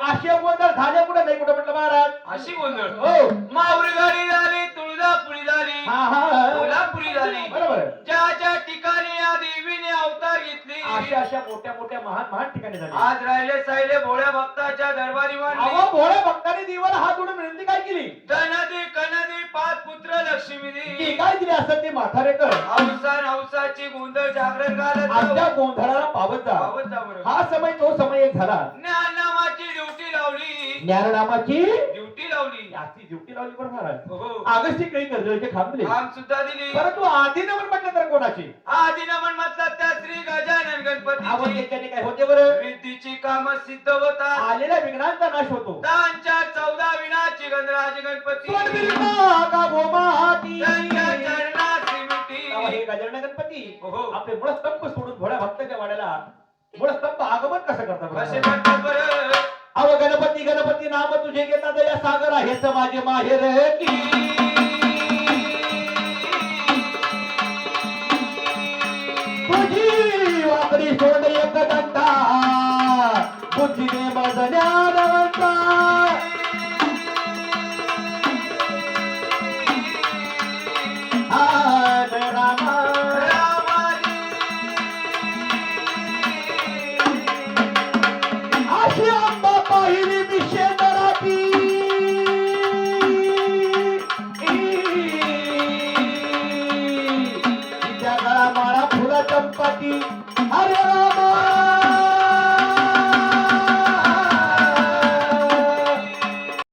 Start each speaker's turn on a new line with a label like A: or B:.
A: अशी गोंधळ झाले कुठे नाही कुठे म्हटलं महाराज.
B: अशी गोंधळ.
A: हो.
B: माहुरी गाडी झाली, तुळजापुरी झाली,
A: हा हा
B: कोल्हापुरी झाली.
A: बरोबर.
B: ज्या ज्या ठिकाणी या देवीने अवतार घेतली,
A: अशा अशा मोठ्या मोठ्या महान महान ठिकाणी झाली.
B: आज राहिले साहिले भोळ्या भक्ताच्या दरबारी मांडली.
A: अहो भोळ्या भक्तांनी देवाला हात जोडून विनंती काय केली?
B: धनदी कनदी पाच पुत्र लक्ष्मी
A: की
B: दी.
A: काय दिली असं ते म्हातारेकर
B: हौसा हौसाची गोंधळ जागरण घालत
A: आजच्या
B: जाऊ.
A: गोंधळाला पावत जा.
B: पावत जा बरं.
A: हा समय तो समय एक झाला.
B: ज्ञाननामाची ड्युटी लावली,
A: ज्ञाननामाची
B: ड्युटी लावली.
A: याची ड्युटी लावली बरं महाराज.
B: हो,
A: आगस्ती काही कर्जचे खांबले.
B: काम सुद्धा दिली.
A: परंतु आदिनवन म्हटलं तर कोणाची?
B: आधी नमन म्हटलं त्या श्री गजानन
A: आवड
B: गणपती.
A: याच्याने काय होते बरं?
B: रिद्धीची काम सिद्ध होतात.
A: आलेल्या विघ्नांचा नाश होतो.
B: दानच्या 14 विनाची गणराज गणपती.
A: सोनबिंबा का गोमाती.
B: त्यांच्या चरणासी
A: तेव्हा
B: मिठी.
A: हे गजानन गणपती
B: हो.
A: आपले मूळस्तंभ सोडून भोळ्या भक्ताच्या वाड्याला मूळस्तंभ आगमन कसं करतात
B: कसे
A: बरं?
B: म्हणतात बरं?
A: अव गणपती गणपती नाम तुझे घेता दया सागर आहेच माझे माहेर की. तुझी वाकडी सोड एक दंता बुद्धीने माझ ज्ञानवंता. आन रामा
B: रामाजी.
A: अशी आंबा पाहिली मी शेतराती. तिच्या गळा माळा फुला चंपाती. अरे